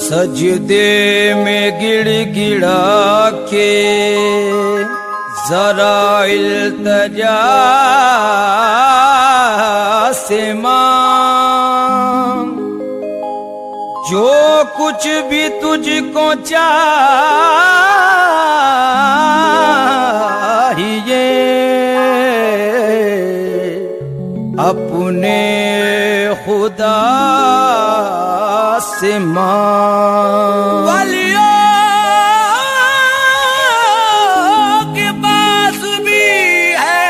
सजदे में गिड़गिड़ा के जरा इल्तिजा से मांग, जो कुछ भी तुझको चाहिए अपने खुदा से मांग। वलियों के पास भी है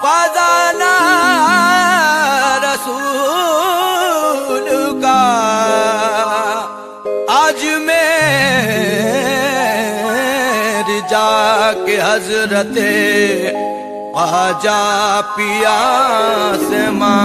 खजाना रसूल का, आज मेरी जाके हजरते आजा पिया से मां।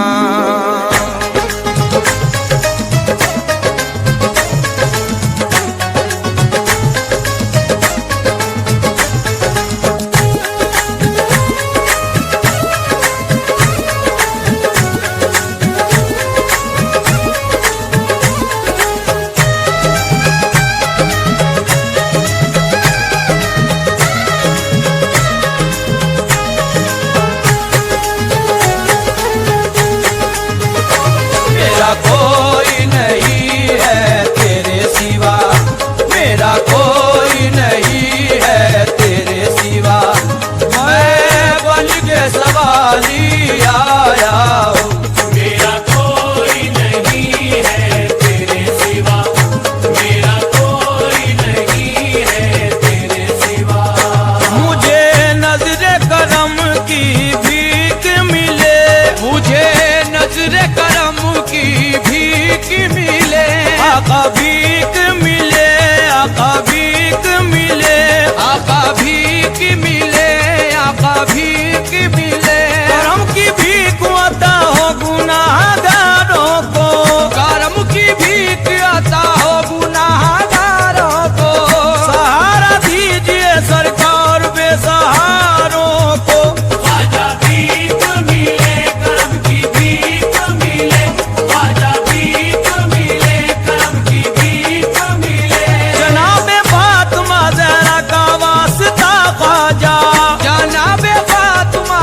कोई नहीं है तेरे सिवा, मेरा कोई नहीं है तेरे सिवा, मैं बन के सवारी आया हूँ। मेरा कोई नहीं है तेरे सिवा, मेरा कोई नहीं है तेरे सिवा, मुझे नजरे करम की भीख मिले, मुझे नजरे करम की भीख मिले, आका भीख मिले, आका भीख मिले, आका भीख मिले, आका भीख मिले। करम की भीख आता हो गुनाहगारों को, करम की भीख आता हो गुनाहगारों को, सहारा दीजिए सरकार बेसहारों को। आजा भीख मिले, करम की भीख मिले, आजा भीख मिले, करम की भीख मिले। जनाबे फातिमा ज़हरा का वास्ता ख्वाजा, जनाबे फातिमा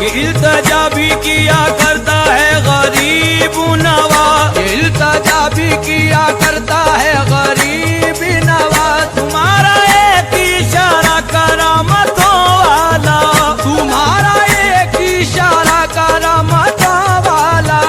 इल्तजा भी किया करता है गरीब नवाज, इल्तजा भी किया करता है गरीब नवाज। तुम्हारा एक इशारा करामतों वाला, तुम्हारा एक इशारा करामतों वाला।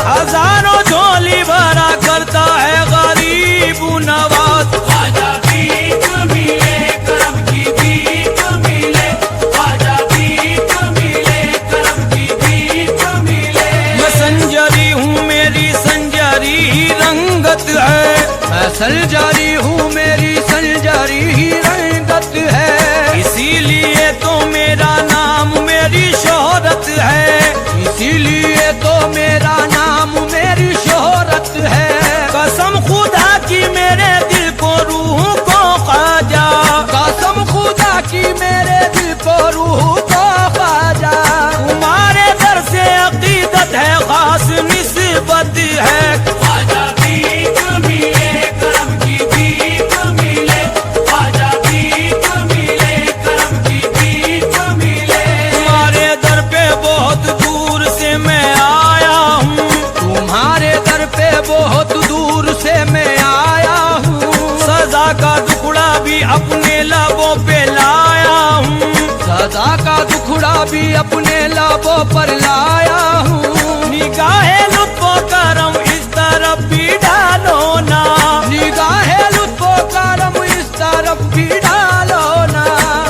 हजारों झोली भरा करता है गरीब नवाज। ख्वाजा भीख मिले करम की भीख मिले, ख्वाजा भीख मिले करम की भीख मिले। मैं संजरी हूँ मेरी संजरी ही रंगत है, मैं संजरी हूँ मेरी संजरी ही रंगत है। इसीलिए तो मेरा नाम मेरी शोहरत है, इसीलिए तो मेरा नाम मेरी शोहरत है। कसम खुदा की मेरे दिल को रूह को ख्वाजा, कसम खुदा की मेरे दिल को रूह को ख्वाजा। तुम्हारे दर से अकीदत है खास निस्बत है। ख्वाजा भीख मिले करम की भीख मिले, ख्वाजा भीख मिले करम की भीख मिले। तुम्हारे दर पे बहुत दूर से मैं आया हूँ, तुम्हारे दर पे बहुत दूर से मैं आया हूँ। सजा का दुखड़ा भी अपने लबों पे लाया हूँ, सजा का दुखड़ा भी अपने लबों पर लाया हूँ। निगाहे लुत्फो करम इस तरफ भी डालो ना, निगाहे लुत्फो करम इस तरफ भी डालो ना।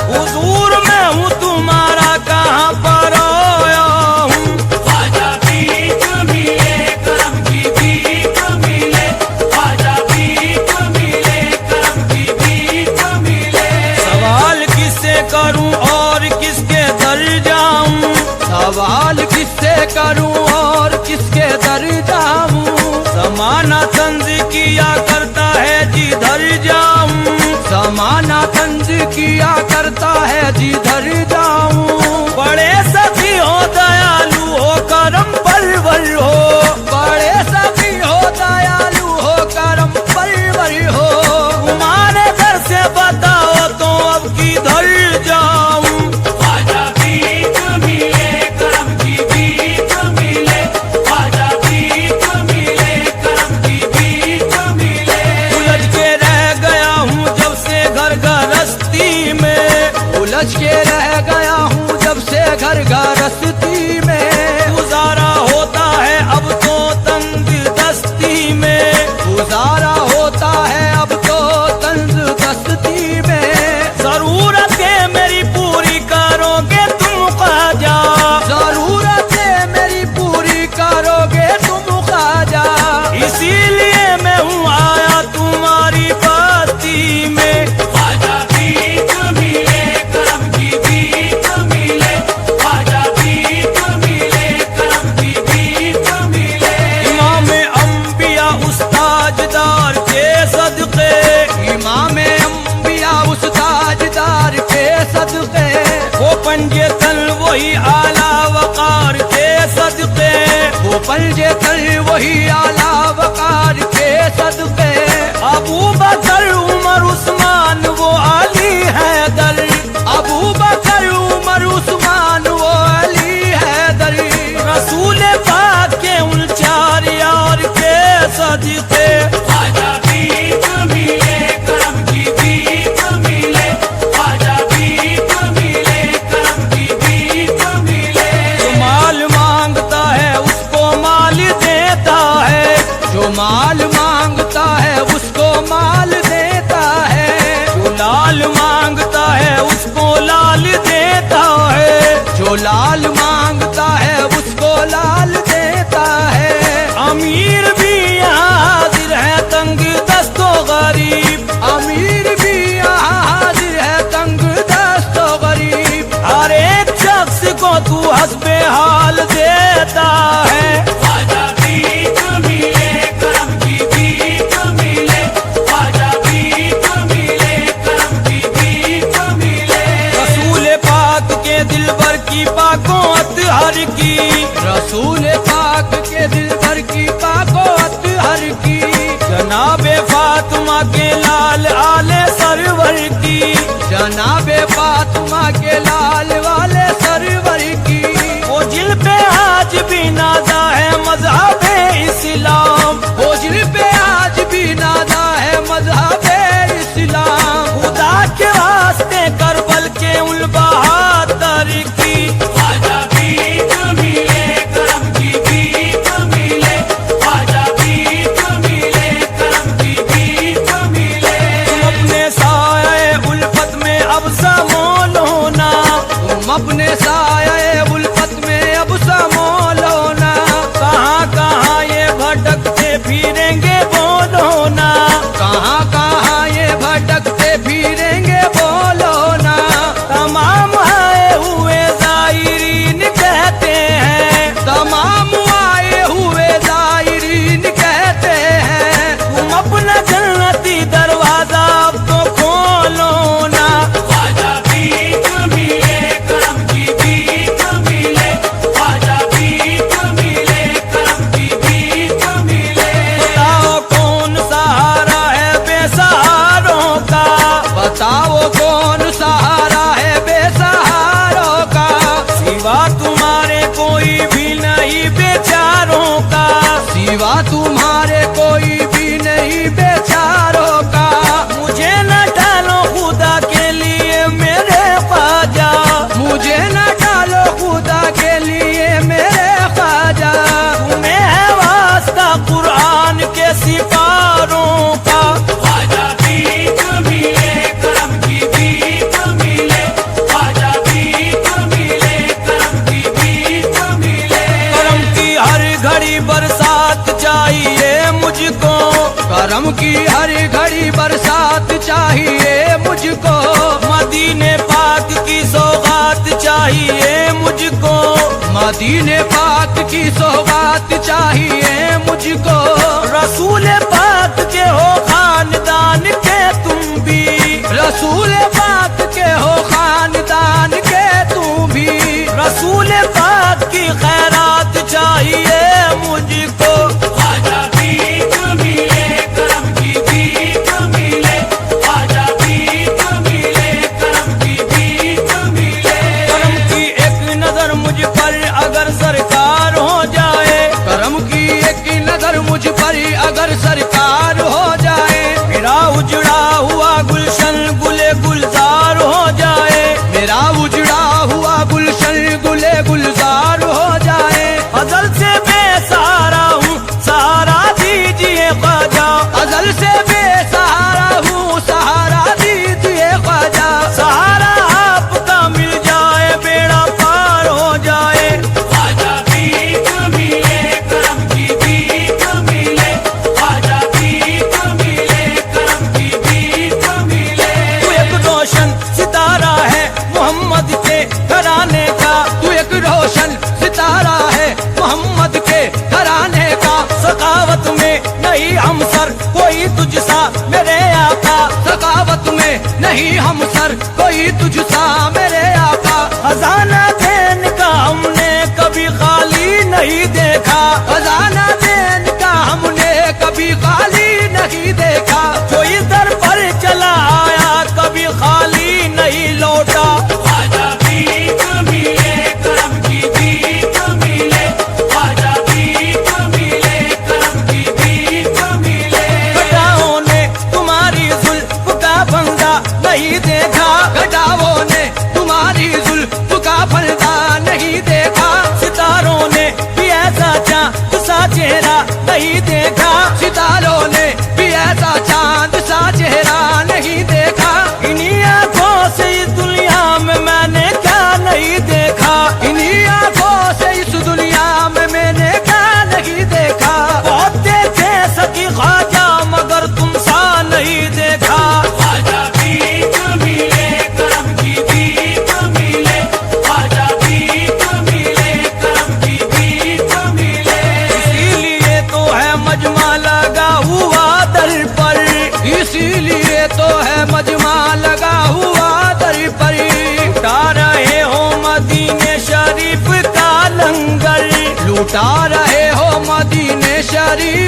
हुजूर मैं हूँ तुम्हारा कहाँ पर आया हूँ। ख्वाजा भीख मिले करम की भीख मिले, ख्वाजा भीख मिले करम की भीख मिले। सवाल किससे करूँ और किसके दर जाऊँ, सवाल किससे करूं और किसके दर जाऊं। जमाना तंज किया करता है जिधर जाऊँ, जमाना तंज किया करता है जिधर जाऊं। बड़े सखी हो दयालु हो करम परवर हो, बड़े सखी हो दयालु हो करम परवर हो। तुम्हारे घर से बताओ तो अब किधर जाऊँ। ख्वाजा भीख मिले करम की भीख मिले, ख्वाजा भीख मिले करम की भीख मिले। उलझ के रह गया हूँ जब से घर गृहस्थी में, उलझ के रह गया हूँ जब से घर गृहस्थी में। गुजारा होता है अब तो तंग दस्ती में, गुजारा होता है अब तो तंज दस्ती में। जरूरतें मेरी पूरी करोगे तुम ख्वाजा, जरूरतें मेरी पूरी करोगे तुम ख्वाजा। इसीलिए मैं हूँ आया तुम्हारी बस्ती में। ख्वाजा भीख मिले करम की भीख मिले, ख्वाजा भीख मिले करम की भीख मिले। इमाम अंबिया उस्ताजदार के सदके, इमाम अंबिया उस ताजदार के सदके। वो पंजे तन वही आला वकार के सदके, वो पंजे तल वही आला वकार के सदके। अबू बकर उमर उस्मान वो अली हैदर, अबू बकर उमर उस्मान वो अली हैदर। रसूल पाक के उन चार यार के सदके। ख्वाजा भीख मिले करम की भीख मिले, ख्वाजा भीख मिले करम की भीख मिले। जो माल मांगता है उसको माल देता है, जो माल मांगता है उसको माल देता है। जो लाल मांगता है उसको लाल देता है, जो लाल मांगता है उसको लाल देता है। अमीर भी यहाँ हाजिर है तंग दस्तो गरीब, अमीर भी यहाँ हाजिर है तंग दस्तो गरीब। हर एक शख्स को तू हस्बे हाल देता है। ख्वाजा भीख मिले करम की भीख मिले, ख्वाजा भीख मिले करम की भीख मिले। रसूल पाक के दिल भर की पाकोत हर की, रसूल पाक के दिल भर की पाकोत हर की। जनाबे फातिमा के लाल आले सरवर की, जनाबे फातिमा के लाल वाले सरवर की। वो मुझको, मदीने पाक की सोहबत चाहिए मुझको। रसूल पाक के हो खानदान के तुम भी, रसूल पाक के हो खानदान के तुम भी, रसूल पाक की खैरात चाहिए मुझको। ख्वाजा भीख मिले करम की भीख मिले, ख्वाजा भीख मिले करम की भीख मिले। करम की एक नजर मुझ पर अगर सरकार हो जाए, करम की एक नजर मुझ पर अगर सरकार हो जाए, मेरा उजड़ा हुआ गुलशन गुले गुलजार हो जाए, मेरा उजड़ा हुआ गुलशन गुले गुलजार हो जाए। अजल से बेसहारा हूँ, सहारा दीजिए ख्वाजा, अजल से बेसहारा हूँ, सहारा दीजिए ख्वाजा। सहारा आपका मिल जाए, बेड़ा पार हो जाए। ख्वाजा भीख मिले करम की भीख मिले, ख्वाजा भीख मिले करम की भीख मिले। तू एक रोशन सितारा है मोहम्मद के घराने का, तू एक रोशन सितारा है मोहम्मद के घराने का। सखावत में नहीं हम सर कोई तुझसा मेरे आका, सखावत में नहीं हम सर कोई तुझसा मेरे आका। खजाना देन का हमने कभी खाली नहीं देखा, खजाना देन का हमने कभी खाली नहीं देखा। जो इस दर पर चला आया कभी खाली नहीं लौटा। ख्वाजा भीख मिले करम की भीख मिले, ख्वाजा भीख मिले करम की भीख मिले। घटाओं ने तुम्हारी जुल्फ का फंदा नहीं देखा, घटाओं ने तुम्हारी जुल्फ का फंदा नहीं देखा। सितारों ने भी ऐसा चांद सा चेहरा नहीं देखा, सितारों ने भी ऐसा चांद सा चेहरा नहीं देखा। इन्हीं आंखों से इस दुनिया में मैंने क्या नहीं देखा, इन्हीं आंखों से इस दुनिया में मैंने क्या नहीं देखा। बहुत देखे सकी ख्वाजा मगर तुम सा नहीं देखा। ख्वाजा भीख मिले करम की भीख मिले, ख्वाजा भीख मिले करम की भीख मिले। इसीलिए तो है मजमा लगा हुआ दर पर, इसीलिए तो है मजमा लगा हुआ दर पर। लूटा रहे हो मदीने शरीफ का लंगर, लूटा रहे हो मदीने शरीफ